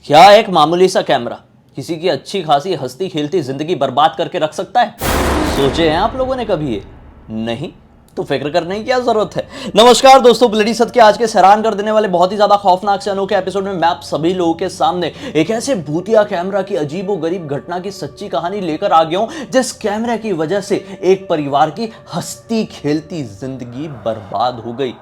क्या एक मामूली सा कैमरा किसी की अच्छी खासी हंसती खेलती जिंदगी बर्बाद करके रख सकता है? सोचे हैं आप लोगों ने कभी ये? नहीं तो फिक्र करने की क्या जरूरत है। नमस्कार दोस्तों, ब्लडी सत्य के आज के हैरान कर देने वाले बहुत ही ज्यादा खौफनाक से अनोखे एपिसोड में मैं आप सभी लोगों के सामने एक ऐसे भूतिया कैमरा की अजीबोगरीब घटना की सच्ची कहानी लेकर आ गया हूं, जिस कैमरे की वजह से एक परिवार की हंसती खेलती जिंदगी बर्बाद हो गई।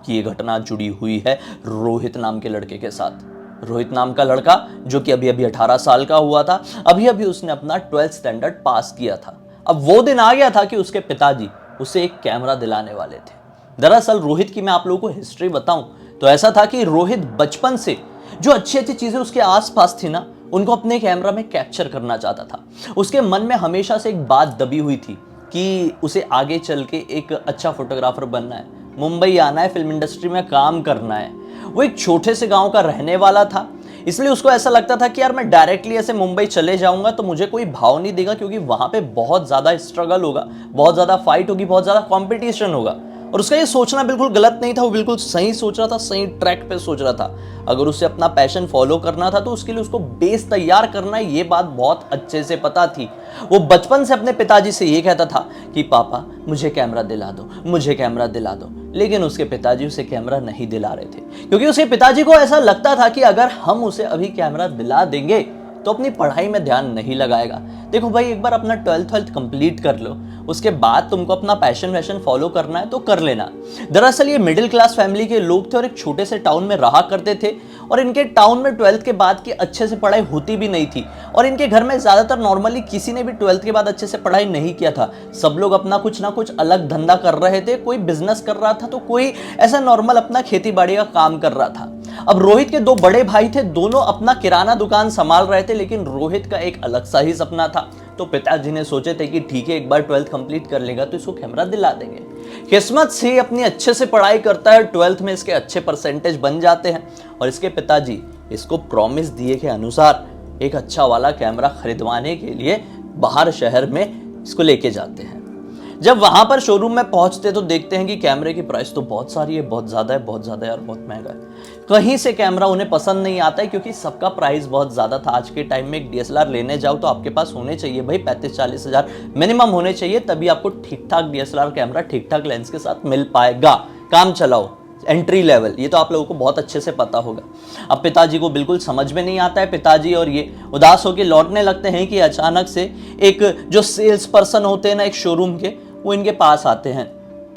कि ये घटना जुड़ी हुई है रोहित नाम के लड़के के साथ। रोहित नाम का लड़का जो कि अभी 18 साल का हुआ था, अभी उसने अपना 12th स्टैंडर्ड पास किया था। अब वो दिन आ गया था कि उसके पिताजी उसे एक कैमरा दिलाने वाले थे। दरअसल रोहित की मैं आप लोगों को हिस्ट्री बताऊं तो ऐसा था कि रोहित बचपन से जो अच्छी अच्छी चीजें उसके आसपास थी ना, उनको अपने कैमरा में कैप्चर करना चाहता था। उसके मन में हमेशा से एक बात दबी हुई थी कि उसे आगे चल के एक अच्छा फोटोग्राफर बनना है, मुंबई आना है, फिल्म इंडस्ट्री में काम करना है। वो एक छोटे से गांव का रहने वाला था, इसलिए उसको ऐसा लगता था कि यार मैं डायरेक्टली ऐसे मुंबई चले जाऊंगा तो मुझे कोई भाव नहीं देगा, क्योंकि वहां पे बहुत ज्यादा स्ट्रगल होगा, बहुत ज्यादा फाइट होगी, बहुत ज्यादा कंपटीशन होगा। और उसका ये सोचना बिल्कुल गलत नहीं था, वो बिल्कुल सही सोच रहा था, सही ट्रैक पे सोच रहा था। अगर उसे अपना पैशन फॉलो करना था तो उसके लिए उसको बेस तैयार करना है, ये बात बहुत अच्छे से पता थी। वो बचपन से अपने पिताजी से ये कहता था कि पापा मुझे कैमरा दिला दो, मुझे कैमरा दिला दो। लेकिन उसके पिताजी उसे कैमरा नहीं दिला रहे थे, क्योंकि उसके पिताजी को ऐसा लगता था कि अगर हम उसे अभी कैमरा दिला देंगे तो अपनी पढ़ाई में ध्यान नहीं लगाएगा। देखो भाई, एक बार अपना 12th कंप्लीट कर लो, उसके बाद तुमको अपना पैशन वैशन फॉलो करना है तो कर लेना। दरअसल ये मिडिल क्लास फैमिली के लोग थे और एक छोटे से टाउन में रहा करते थे, और इनके टाउन में 12th के बाद की अच्छे से पढ़ाई होती भी नहीं थी। और इनके घर में ज्यादातर नॉर्मली किसी ने भी 12th के बाद अच्छे से पढ़ाई नहीं किया था। सब लोग अपना कुछ ना कुछ अलग धंधा कर रहे थे, कोई बिजनेस कर रहा था तो कोई ऐसा नॉर्मल अपना खेती बाड़ी का काम कर रहा था। अब रोहित के दो बड़े भाई थे, दोनों अपना किराना दुकान संभाल रहे थे, लेकिन रोहित का एक अलग सा ही सपना था। तो पिताजी ने सोचे थे कि ठीक है, एक बार 12th कंप्लीट कर लेगा तो इसको कैमरा दिला देंगे। किस्मत से अपनी अच्छे से पढ़ाई करता है, 12th में इसके अच्छे परसेंटेज बन जाते हैं और इसके पिताजी इसको प्रॉमिस दिए के अनुसार एक अच्छा वाला कैमरा खरीदवाने के लिए बाहर शहर में इसको लेके जाते हैं। जब वहां पर शोरूम में पहुंचते तो देखते हैं कि कैमरे की प्राइस तो बहुत सारी है, बहुत ज्यादा है, बहुत ज्यादा यार, बहुत महंगा है। कहीं से कैमरा उन्हें पसंद नहीं आता है, क्योंकि सबका प्राइस बहुत ज्यादा था। आज के टाइम में एक DSLR लेने जाओ तो आपके पास होने चाहिए भाई 35-40 हजार मिनिमम होने चाहिए, तभी आपको ठीक ठाक DSLR कैमरा ठीक ठाक लेंस के साथ मिल पाएगा। काम चलाओ, एंट्री लेवल, ये तो आप लोगों को बहुत अच्छे से पता होगा। अब पिताजी को बिल्कुल समझ में नहीं आता है। पिताजी और ये उदास होकर लौटने लगते हैं कि अचानक से एक जो सेल्स पर्सन होते हैं ना एक शोरूम के, वो इनके पास आते हैं।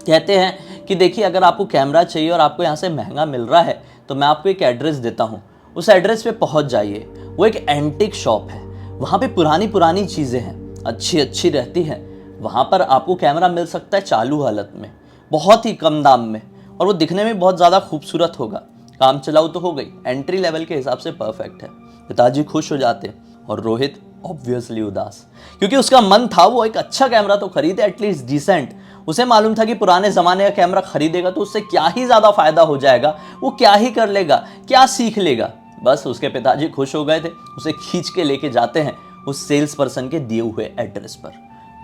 कहते हैं कि देखिए, अगर आपको कैमरा चाहिए और आपको यहाँ से महंगा मिल रहा है तो मैं आपको एक एड्रेस देता हूँ, उस एड्रेस पे पहुँच जाइए। वो एक एंटीक शॉप है, वहाँ पे पुरानी पुरानी चीज़ें हैं, अच्छी अच्छी रहती हैं। वहाँ पर आपको कैमरा मिल सकता है चालू हालत में, बहुत ही कम दाम में, और वो दिखने में बहुत ज़्यादा खूबसूरत होगा। काम चलाओ तो हो गई, एंट्री लेवल के हिसाब से परफेक्ट है। पिताजी खुश हो जाते और रोहित ऑब्वियसली उदास, क्योंकि उसका मन था वो एक अच्छा कैमरा तो खरीदे, एटलीस्ट डिसेंट। उसे मालूम था कि पुराने ज़माने का कैमरा खरीदेगा तो उससे क्या ही ज़्यादा फायदा हो जाएगा, वो क्या ही कर लेगा, क्या सीख लेगा। बस उसके पिताजी खुश हो गए थे, उसे खींच के लेके जाते हैं उस सेल्स पर्सन के दिए हुए एड्रेस पर।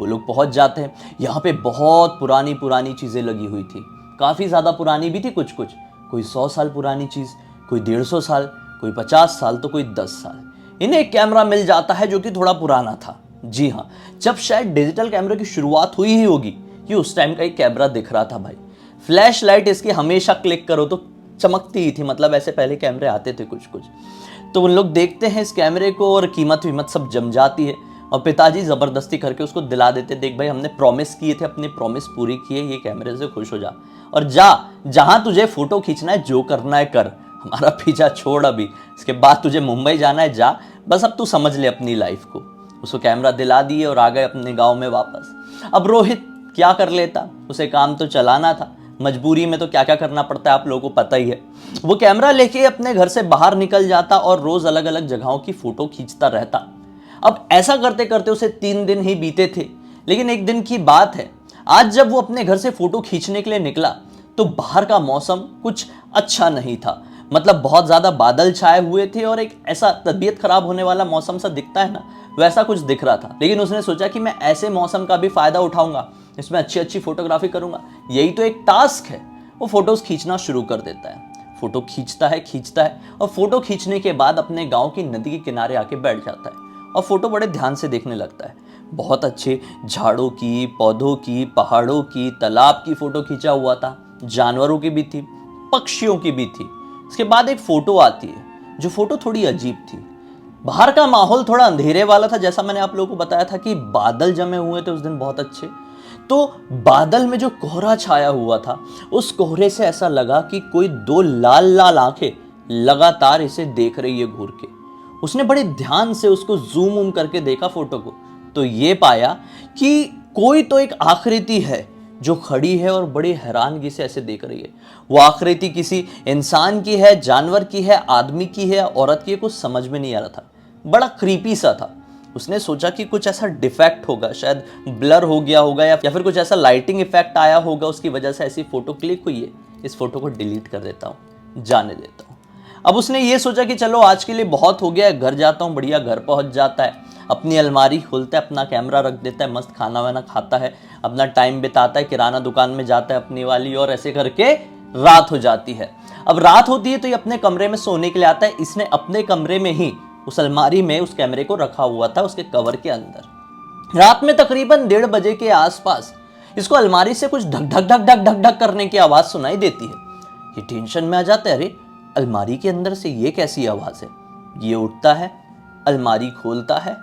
वो लोग पहुंच जाते हैं। यहाँ पे बहुत पुरानी पुरानी चीज़ें लगी हुई थी, काफ़ी ज़्यादा पुरानी भी थी, कुछ कुछ, कोई 100 साल पुरानी चीज़, कोई 150 साल, कोई 50 साल, तो कोई 10 साल। इन्हें एक कैमरा मिल जाता है जो कि थोड़ा पुराना था। जी हाँ, जब शायद डिजिटल कैमरे की शुरुआत हुई ही होगी कि उस टाइम का एक कैमरा दिख रहा था भाई। फ्लैश लाइट इसकी हमेशा क्लिक करो तो चमकती ही थी, मतलब ऐसे पहले कैमरे आते थे कुछ कुछ। तो उन लोग देखते हैं इस कैमरे को और कीमत वीमत सब जम जाती है, और पिताजी ज़बरदस्ती करके उसको दिला देते, देख भाई हमने प्रॉमिस किए थे, अपनी प्रॉमिस पूरी की है, ये कैमरे से खुश हो जा और जा, जहाँ तुझे फ़ोटो खींचना है, जो करना है कर, हमारा पीछा छोड़ अभी, इसके बाद तुझे मुंबई जाना है जा, बस अब तू समझ ले अपनी लाइफ को। उसको कैमरा दिला दिए और आ गए अपने गांव में वापस। अब रोहित क्या कर लेता, उसे काम तो चलाना था, मजबूरी में तो क्या क्या करना पड़ता है आप लोगों को पता ही है। वो कैमरा लेके अपने घर से बाहर निकल जाता और रोज अलग अलग जगहों की फोटो खींचता रहता। अब ऐसा करते करते उसे 3 दिन ही बीते थे, लेकिन एक दिन की बात है, आज जब वो अपने घर से फोटो खींचने के लिए निकला तो बाहर का मौसम कुछ अच्छा नहीं था। मतलब बहुत ज़्यादा बादल छाए हुए थे और एक ऐसा तबीयत खराब होने वाला मौसम सा दिखता है ना, वैसा कुछ दिख रहा था। लेकिन उसने सोचा कि मैं ऐसे मौसम का भी फ़ायदा उठाऊंगा, इसमें अच्छी अच्छी फोटोग्राफी करूंगा, यही तो एक टास्क है। वो फोटोज़ खींचना शुरू कर देता है। फोटो खींचता है और फोटो खींचने के बाद अपने गांव की नदी के किनारे आके बैठ जाता है और फोटो बड़े ध्यान से देखने लगता है। बहुत अच्छे झाड़ों की, पौधों की, पहाड़ों की, तालाब की फोटो खींचा हुआ था, जानवरों की भी थी, पक्षियों की भी थी। इसके बाद एक फोटो आती है जो फोटो थोड़ी अजीब थी। बाहर का माहौल थोड़ा अंधेरे वाला था, जैसा मैंने आप लोगों को बताया था कि बादल जमे हुए थे उस दिन बहुत अच्छे। तो बादल में जो कोहरा छाया हुआ था, उस कोहरे से ऐसा लगा कि कोई दो लाल लाल आंखें लगातार इसे देख रही है घूर के। उसने बड़े ध्यान से उसको जूम करके देखा फोटो को, तो ये पाया कि कोई तो एक आकृति है जो खड़ी है और बड़ी हैरानगी से ऐसे देख रही है। वो आकृति किसी इंसान की है, जानवर की है, आदमी की है, औरत की है, कुछ समझ में नहीं आ रहा था। बड़ा क्रीपी सा था। उसने सोचा कि कुछ ऐसा डिफेक्ट होगा, शायद ब्लर हो गया होगा या फिर कुछ ऐसा लाइटिंग इफेक्ट आया होगा, उसकी वजह से ऐसी फोटो क्लिक हुई है। इस फोटो को डिलीट कर देता हूँ, जाने देता हूँ। अब उसने ये सोचा कि चलो आज के लिए बहुत हो गया, घर जाता हूँ। बढ़िया घर पहुंच जाता है, अपनी अलमारी खोलता है, अपना कैमरा रख देता है, मस्त खाना वाना खाता है, अपना टाइम बिताता है, किराना दुकान में जाता है अपनी वाली, और ऐसे करके रात हो जाती है। अब रात होती है तो ये अपने कमरे में सोने के लिए आता है। इसने अपने कमरे में ही उस अलमारी में उस कैमरे को रखा हुआ था, उसके कवर के अंदर। रात में तकरीबन 1:30 बजे के आसपास इसको अलमारी से कुछ ढक ढक ढक ढक ढक ढक करने की आवाज सुनाई देती है। ये टेंशन में आ जाता है, अरे अलमारी के अंदर से ये कैसी आवाज है। ये उठता है, अलमारी खोलता है,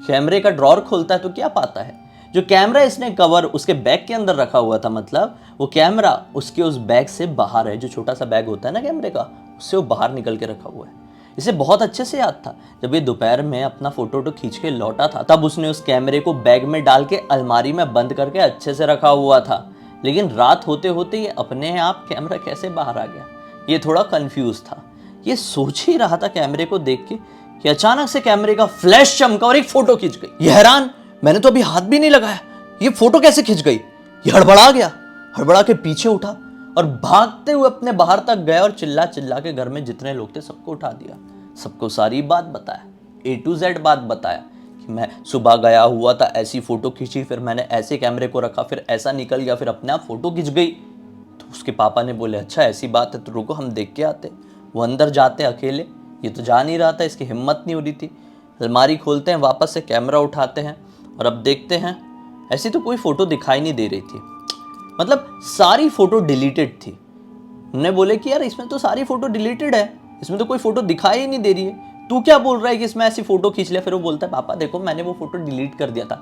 कैमरे का ड्रॉर खोलता है, तो क्या पाता है, जो कैमरा इसने कवर उसके बैग के अंदर रखा हुआ था, मतलब वो कैमरा उसके उस बैग से बाहर है। जो छोटा सा बैग होता है ना कैमरे का, उससे वो बाहर निकल के रखा हुआ है। इसे बहुत अच्छे से याद था, जब ये दोपहर में अपना फोटो खींच के लौटा था, तब उसने उस कैमरे को बैग में डाल के अलमारी में बंद करके अच्छे से रखा हुआ था। लेकिन रात होते होते ये अपने आप कैमरा कैसे बाहर आ गया, ये थोड़ा कंफ्यूज था। ये सोच ही रहा था कैमरे को देख के कि अचानक से कैमरे का फ्लैश चमका और एक फोटो खिंच गई। ये हैरान, मैंने तो अभी हाथ भी नहीं लगाया, ये फोटो कैसे खिंच गई। ये हड़बड़ा गया, हड़बड़ा के पीछे उठा और भागते हुए अपने बाहर तक गया और चिल्ला चिल्ला के घर में जितने लोग थे सबको उठा दिया, सबको सारी बात बताया, A to Z बात बताया कि मैं सुबह गया हुआ था, ऐसी फोटो खींची, फिर मैंने ऐसे कैमरे को रखा, फिर ऐसा निकल गया, फिर अपने आप फोटो खिंच गई। तो उसके पापा ने बोले अच्छा ऐसी बात है तो रुको हम देख के आते। वो अंदर जाते अकेले, ये तो जा नहीं रहा था, इसकी हिम्मत नहीं हो रही थी। अलमारी खोलते हैं, वापस से कैमरा उठाते हैं और अब देखते हैं ऐसी तो कोई फोटो दिखाई नहीं दे रही थी, मतलब सारी फोटो डिलीटेड थी। हमने बोले कि यार इसमें तो सारी फोटो डिलीटेड है, इसमें तो कोई फोटो दिखाई ही नहीं दे रही है, तू क्या बोल रहा है कि इसमें ऐसी फोटो खींच लिया। फिर वो बोलता है पापा देखो मैंने वो फोटो डिलीट कर दिया था।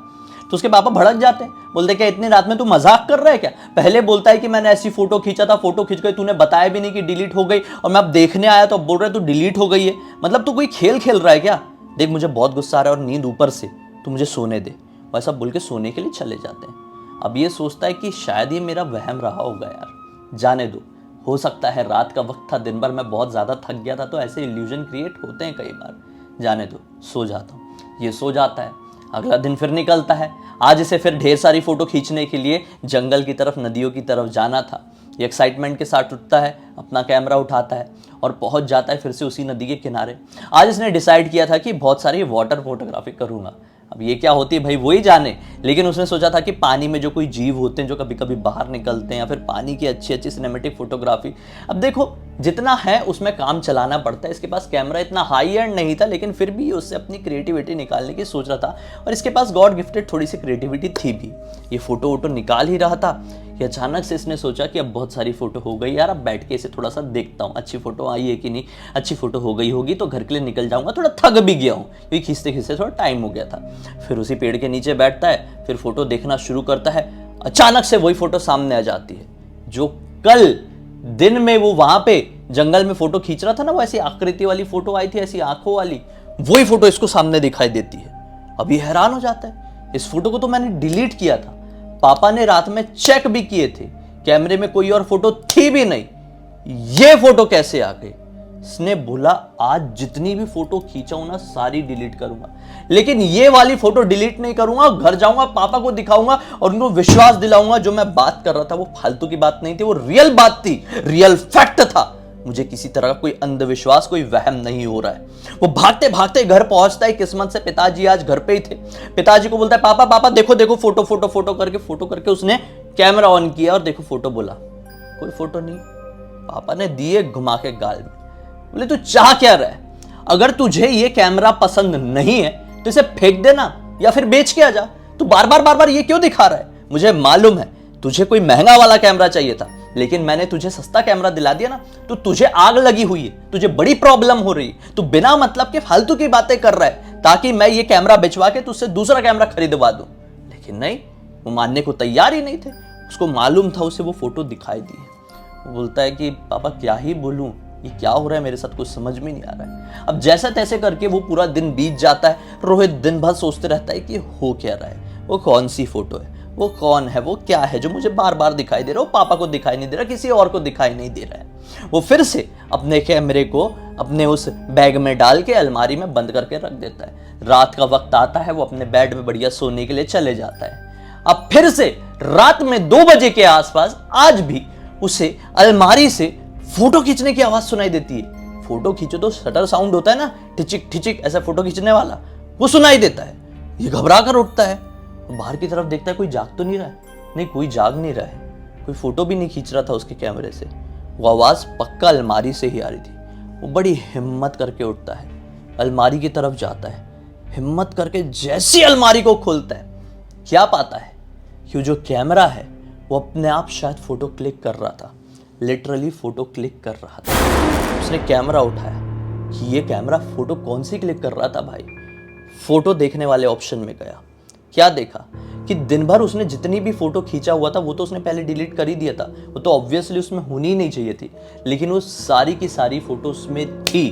तो उसके पापा भड़क जाते हैं, बोलते क्या इतनी रात में तू मजाक कर रहा है क्या। पहले बोलता है कि मैंने ऐसी फोटो खींचा था, फोटो खींच गई, तूने बताया भी नहीं कि डिलीट हो गई, और मैं अब देखने आया तो अब बोल रहा है तू डिलीट हो गई है। मतलब तू कोई खेल खेल रहा है क्या। देख मुझे बहुत गुस्सा आ रहा है और नींद ऊपर से, तू मुझे सोने दे। वैसा बोल के सोने के लिए चले जाते हैं। अब ये सोचता है कि शायद ये मेरा वहम रहा होगा यार, जाने दो, हो सकता है रात का वक्त था, दिन भर मैं बहुत ज़्यादा थक गया था, तो ऐसे इल्यूजन क्रिएट होते हैं कई बार, जाने दो, सो जाता हूँ। ये सो जाता है। अगला दिन फिर निकलता है। आज इसे फिर ढेर सारी फ़ोटो खींचने के लिए जंगल की तरफ, नदियों की तरफ जाना था। ये एक्साइटमेंट के साथ उठता है, अपना कैमरा उठाता है और पहुँच जाता है फिर से उसी नदी के किनारे। आज इसने डिसाइड किया था कि बहुत सारी वाटर फोटोग्राफी करूँगा। अब ये क्या होती है भाई वही जाने, लेकिन उसने सोचा था कि पानी में जो कोई जीव होते हैं जो कभी कभी बाहर निकलते हैं, या फिर पानी की अच्छी अच्छी सिनेमेटिक फोटोग्राफी। अब देखो जितना है उसमें काम चलाना पड़ता है। इसके पास कैमरा इतना हाई एंड नहीं था, लेकिन फिर भी उससे अपनी क्रिएटिविटी निकालने की सोच रहा था, और इसके पास गॉड गिफ्टेड थोड़ी सी क्रिएटिविटी थी भी। ये फोटो वोटो निकाल ही रहा था कि अचानक से इसने सोचा कि अब बहुत सारी फोटो हो गई यार, अब बैठ के इसे थोड़ा सा देखता हूँ, अच्छी फोटो आई है कि नहीं। अच्छी फोटो हो गई होगी तो घर के लिए निकल जाऊंगा, थोड़ा थक भी गया हूँ क्योंकि खींचते खींचते थोड़ा टाइम हो गया था। फिर उसी पेड़ के नीचे बैठता है, फिर फोटो देखना शुरू करता है। अचानक से वही फोटो सामने आ जाती है जो कल दिन में वो वहां पे जंगल में फोटो खींच रहा था ना, वो ऐसी आकृति वाली फोटो आई थी, ऐसी आंखों वाली, वही फोटो इसको सामने दिखाई देती है। अब ये हैरान हो जाता है, इस फोटो को तो मैंने डिलीट किया था, पापा ने रात में चेक भी किए थे, कैमरे में कोई और फोटो थी भी नहीं, ये फोटो कैसे आ गई। इसने बोला आज जितनी भी फोटो खींचाऊं ना सारी डिलीट करूंगा, लेकिन ये वाली फोटो डिलीट नहीं करूंगा। घर जाऊंगा, पापा को दिखाऊंगा और उनको विश्वास दिलाऊंगा जो मैं बात कर रहा था वो फालतू की बात नहीं थी, वो रियल बात थी, रियल फैक्ट था। मुझे किसी तरह का कोई अंधविश्वास, कोई वहम नहीं हो रहा है। वो भागते भागते घर पहुंचता है। किस्मत से पिताजी आज घर पे ही थे। पिताजी को बोलता है पापा पापा देखो देखो फोटो फोटो फोटो करके उसने कैमरा ऑन किया और देखो फोटो। बोला कोई फोटो नहीं, पापा ने दिए घुमा के गाल में। बोले तू चाह क्या रहा है? अगर तुझे ये कैमरा पसंद नहीं है तो इसे फेंक देना या फिर बेच के आ जा। तू बार बार ये क्यों दिखा रहा है? मुझे मालूम है तुझे कोई महंगा वाला कैमरा चाहिए था, लेकिन मैंने तुझे सस्ता कैमरा दिला दिया ना, तो तुझे आग लगी हुई है, तुझे बड़ी प्रॉब्लम हो रही है। तू बिना मतलब के फालतू की बातें कर रहा है ताकि मैं ये कैमरा बेचवा के तुझसे दूसरा कैमरा खरीदवा दूं। लेकिन नहीं, वो मानने को तैयार ही नहीं थे। उसको मालूम था, उसे वो फोटो दिखाई दी है। वो बोलता है कि पापा क्या ही बोलूं, ये क्या हो रहा है मेरे साथ, कुछ समझ में नहीं आ रहा है। अब जैसा तैसे करके वो पूरा दिन बीत जाता है। रोहित दिन भर सोचते रहता है कि हो क्या रहा है, वो कौन सी फोटो है, वो कौन है, वो क्या है जो मुझे बार बार दिखाई दे रहा है। वो पापा को दिखाई नहीं दे रहा, किसी और को दिखाई नहीं दे रहा है। वो फिर से अपने कैमरे को अपने उस बैग में डाल के अलमारी में बंद करके रख देता है। रात का वक्त आता है, वो अपने बेड में बढ़िया सोने के लिए चले जाता है। अब फिर से रात में 2 बजे के आसपास आज भी उसे अलमारी से फोटो खींचने की आवाज सुनाई देती है। फोटो खींचो तो शटर साउंड होता है ना, ठिचिक ठिचिक ऐसा फोटो खींचने वाला, वो सुनाई देता है। ये घबरा कर उठता है, बाहर की तरफ देखता है कोई जाग तो नहीं रहा है। नहीं, कोई जाग नहीं रहा है, कोई फोटो भी नहीं खींच रहा था उसके कैमरे से। वो आवाज पक्का अलमारी से ही आ रही थी। वो बड़ी हिम्मत करके उठता है, अलमारी की तरफ जाता है। हिम्मत करके जैसी अलमारी को खोलता है, क्या पाता है कि जो कैमरा है वो अपने आप शायद फोटो क्लिक कर रहा था, लिटरली फोटो क्लिक कर रहा था। उसने कैमरा उठाया कि ये कैमरा फोटो कौन सी क्लिक कर रहा था भाई। फोटो देखने वाले ऑप्शन में गया, क्या देखा कि दिन भर उसने जितनी भी फोटो खींचा हुआ था वो तो उसने पहले डिलीट कर ही दिया था, वो तो ऑब्वियसली उसमें होनी ही नहीं चाहिए थी, लेकिन वो सारी की सारी फोटो उसमें थी।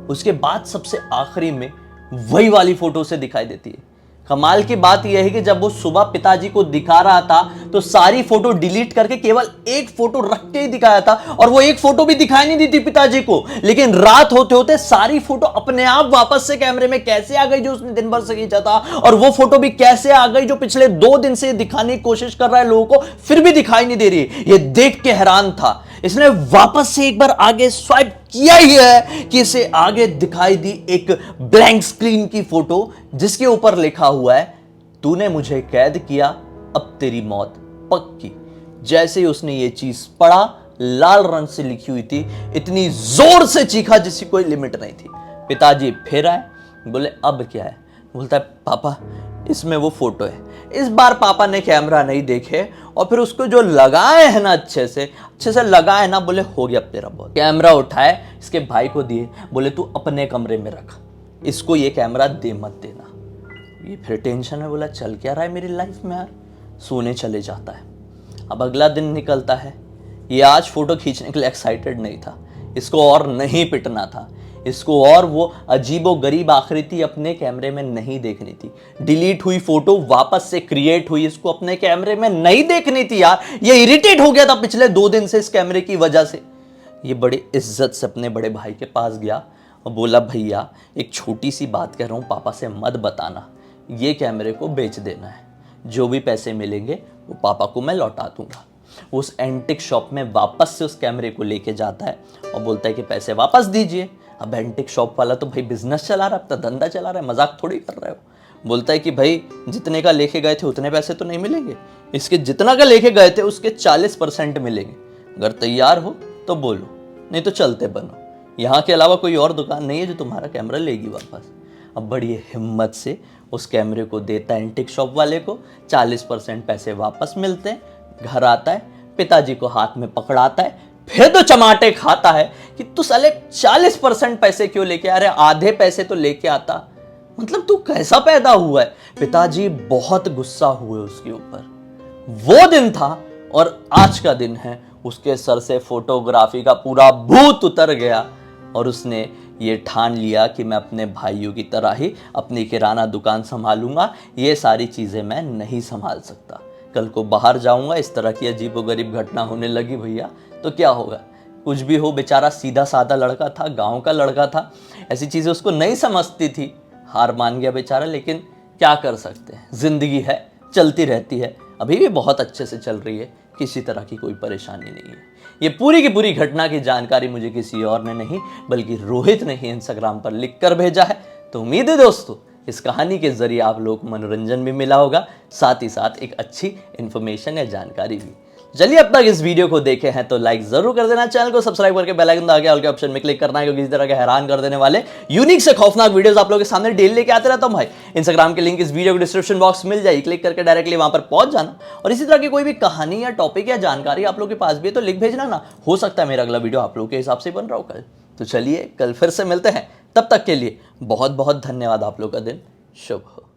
उसके बाद सबसे आखिरी में वही वाली फोटो उसे दिखाई देती है। कमाल की बात यह है कि जब वो सुबह पिताजी को दिखा रहा था तो सारी फोटो डिलीट करके केवल एक फोटो रख के ही दिखाया था, और वो एक फोटो भी दिखाई नहीं दी थी पिताजी को। लेकिन रात होते होते सारी फोटो अपने आप वापस से कैमरे में कैसे आ गई जो उसने दिन भर से खींचा था, और वो फोटो भी कैसे आ गई जो पिछले 2 दिन से दिखाने की कोशिश कर रहा है लोगों को, फिर भी दिखाई नहीं दे रही। ये देख के हैरान था। इसने वापस से एक बार आगे स्वाइप किया ही है कि इसे आगे दिखाई दी एक ब्लैंक स्क्रीन की फोटो जिसके ऊपर लिखा हुआ है, तूने मुझे कैद किया, अब तेरी मौत पक्की। जैसे ही उसने ये चीज पढ़ा, लाल रंग से लिखी हुई थी, इतनी जोर से चीखा जिसकी कोई लिमिट नहीं थी। पिताजी फिर आए, बोले अब क्या है? बोलता है पापा इसमें वो फोटो है। इस बार पापा ने कैमरा नहीं देखे और फिर उसको जो लगाए है ना अच्छे से लगाए ना, बोले हो गया अब तेरा बहुत। कैमरा उठाए, इसके भाई को दिए, बोले तू अपने कमरे में रख, इसको ये कैमरा दे मत देना। ये फिर टेंशन में बोला चल क्या रहा है मेरी लाइफ में यार। सोने चले जाता है। अब अगला दिन निकलता है। ये आज फोटो खींचने के लिए एक्साइटेड नहीं था, इसको और नहीं पिटना था, इसको और वो अजीबो गरीब आकृति अपने कैमरे में नहीं देखनी थी। डिलीट हुई फोटो वापस से क्रिएट हुई, इसको अपने कैमरे में नहीं देखनी थी यार। ये इरिटेट हो गया था पिछले 2 दिन से इस कैमरे की वजह से। ये बड़ी इज्जत से अपने बड़े भाई के पास गया और बोला भैया एक छोटी सी बात कह रहा हूँ, पापा से मत बताना, ये कैमरे को बेच देना है, जो भी पैसे मिलेंगे वो पापा को मैं लौटा दूंगा। उस एंटिक शॉप में वापस से उस कैमरे को लेके जाता है और बोलता है कि पैसे वापस दीजिए। अब एंटिक शॉप वाला तो भाई बिजनेस चला रहा है, अपना धंधा चला रहा है, मजाक थोड़ी कर रहा है वो। बोलता है कि भाई जितने का लेके गए थे उतने पैसे तो नहीं मिलेंगे, इसके जितना का लेके गए थे उसके 40% मिलेंगे। अगर तैयार हो तो बोलो, नहीं तो चलते बनो, यहाँ के अलावा कोई और दुकान नहीं है जो तुम्हारा कैमरा लेगी वापस। अब बड़ी हिम्मत से उस कैमरे को देता है एंटिक शॉप वाले को, 40% पैसे वापस मिलते हैं। घर आता है, पिताजी को हाथ में पकड़ाता है, फिर तो चमाटे खाता है कि तू साले 40% पैसे क्यों लेके आ रहे, आधे पैसे तो लेके आता, मतलब तू कैसा पैदा हुआ है। पिताजी बहुत गुस्सा हुए उसके ऊपर। वो दिन था और आज का दिन है, उसके सर से फोटोग्राफी का पूरा भूत उतर गया और उसने ये ठान लिया कि मैं अपने भाइयों की तरह ही अपनी किराना दुकान संभालूंगा, ये सारी चीजें मैं नहीं संभाल सकता। कल को बाहर जाऊंगा, इस तरह की अजीबोगरीब घटना होने लगी भैया तो क्या होगा। कुछ भी हो, बेचारा सीधा साधा लड़का था, गांव का लड़का था, ऐसी चीजें उसको नहीं समझती थी। हार मान गया बेचारा, लेकिन क्या कर सकते हैं, जिंदगी है, चलती रहती है। अभी भी बहुत अच्छे से चल रही है, किसी तरह की कोई परेशानी नहीं है। ये पूरी की पूरी घटना की जानकारी मुझे किसी और ने नहीं बल्कि रोहित ने ही इंस्टाग्राम पर लिख कर भेजा है। तो उम्मीद है दोस्तों इस कहानी के जरिए आप लोग को मनोरंजन भी मिला होगा, साथ ही साथ एक अच्छी इन्फॉर्मेशन या जानकारी भी। चलिए अब तक इस वीडियो को देखे हैं तो लाइक जरूर कर देना, चैनल को सब्सक्राइब करके बेल आइकन दबा के ऑल के ऑप्शन में क्लिक करना है, क्योंकि इस तरह के हैरान कर देने वाले यूनिक से खौफनाक वीडियोस आप लोगों के सामने डेली लेके आते रहता हूं भाई। इंस्टाग्राम के लिंक इस वीडियो को डिस्क्रिप्शन बॉक्स मिल जाएगी, क्लिक करके डायरेक्टली वहां पर पहुंच जाना। और इसी तरह की कोई भी कहानी या टॉपिक या जानकारी आप लोग के पास भी है तो लिख भेजना ना, हो सकता है मेरा अगला वीडियो आप लोग के हिसाब से बन रहा हो कल। तो चलिए कल फिर से मिलते हैं, तब तक के लिए बहुत बहुत धन्यवाद। आप लोग का दिन शुभ हो।